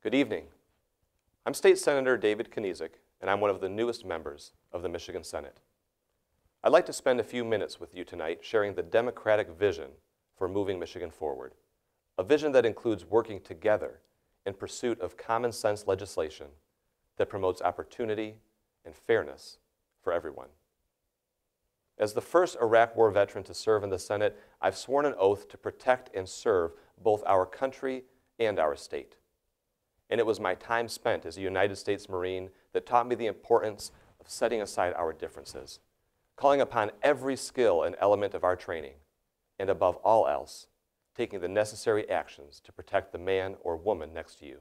Good evening. I'm State Senator David Knezek, and I'm one of the newest members of the Michigan Senate. I'd like to spend a few minutes with you tonight sharing the Democratic vision for moving Michigan forward, a vision that includes working together in pursuit of common sense legislation that promotes opportunity and fairness for everyone. As the first Iraq War veteran to serve in the Senate, I've sworn an oath to protect and serve both our country and our state. And it was my time spent as a United States Marine that taught me the importance of setting aside our differences, calling upon every skill and element of our training, and above all else, taking the necessary actions to protect the man or woman next to you.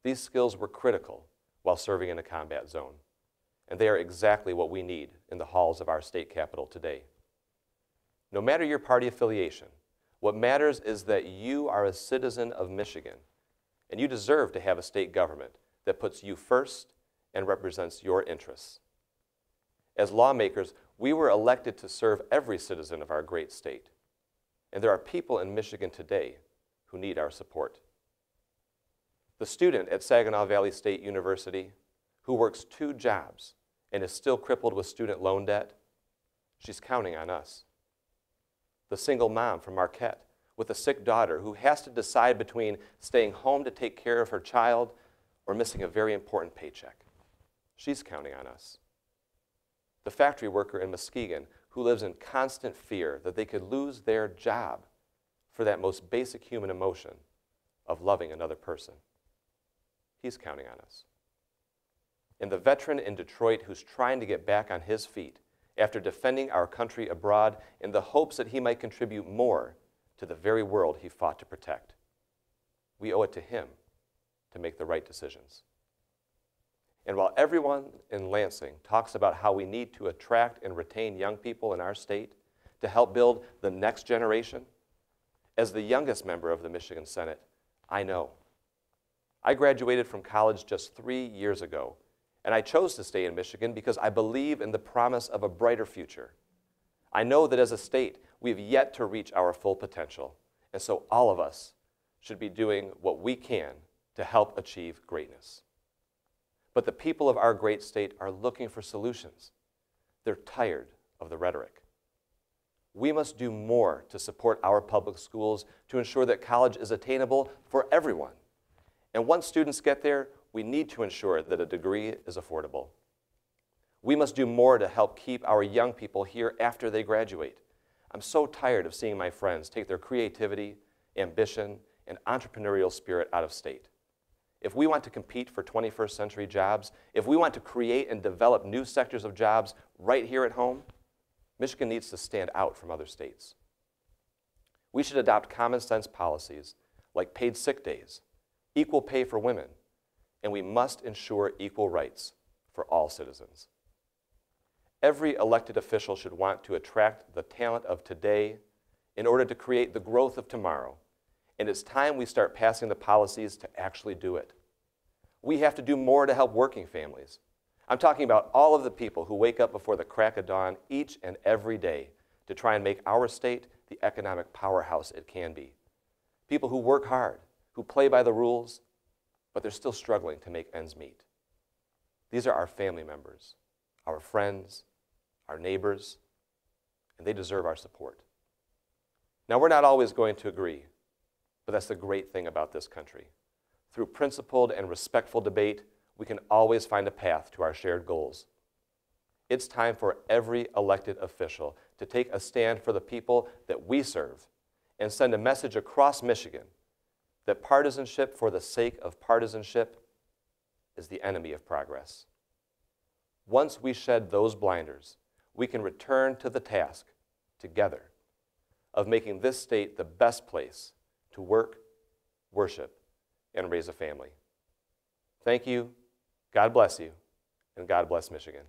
These skills were critical while serving in a combat zone, and they are exactly what we need in the halls of our state capitol today. No matter your party affiliation, what matters is that you are a citizen of Michigan, and you deserve to have a state government that puts you first and represents your interests. As lawmakers, we were elected to serve every citizen of our great state, and there are people in Michigan today who need our support. The student at Saginaw Valley State University who works 2 jobs and is still crippled with student loan debt, she's counting on us. The single mom from Marquette with a sick daughter who has to decide between staying home to take care of her child or missing a very important paycheck, she's counting on us. The factory worker in Muskegon who lives in constant fear that they could lose their job for that most basic human emotion of loving another person, he's counting on us. And the veteran in Detroit who's trying to get back on his feet after defending our country abroad in the hopes that he might contribute more to the very world he fought to protect. We owe it to him to make the right decisions. And while everyone in Lansing talks about how we need to attract and retain young people in our state to help build the next generation, as the youngest member of the Michigan Senate, I know. I graduated from college just 3 years ago, and I chose to stay in Michigan because I believe in the promise of a brighter future. I know that as a state, we've yet to reach our full potential, and so all of us should be doing what we can to help achieve greatness. But the people of our great state are looking for solutions. They're tired of the rhetoric. We must do more to support our public schools to ensure that college is attainable for everyone. And once students get there, we need to ensure that a degree is affordable. We must do more to help keep our young people here after they graduate. I'm so tired of seeing my friends take their creativity, ambition, and entrepreneurial spirit out of state. If we want to compete for 21st century jobs, if we want to create and develop new sectors of jobs right here at home, Michigan needs to stand out from other states. We should adopt common sense policies like paid sick days, equal pay for women, and we must ensure equal rights for all citizens. Every elected official should want to attract the talent of today in order to create the growth of tomorrow. And it's time we start passing the policies to actually do it. We have to do more to help working families. I'm talking about all of the people who wake up before the crack of dawn each and every day to try and make our state the economic powerhouse it can be. People who work hard, who play by the rules, but they're still struggling to make ends meet. These are our family members, our friends, our neighbors, and they deserve our support. Now, we're not always going to agree, but that's the great thing about this country. Through principled and respectful debate, we can always find a path to our shared goals. It's time for every elected official to take a stand for the people that we serve and send a message across Michigan that partisanship for the sake of partisanship is the enemy of progress. Once we shed those blinders, we can return to the task together of making this state the best place to work, worship, and raise a family. Thank you, God bless you, and God bless Michigan.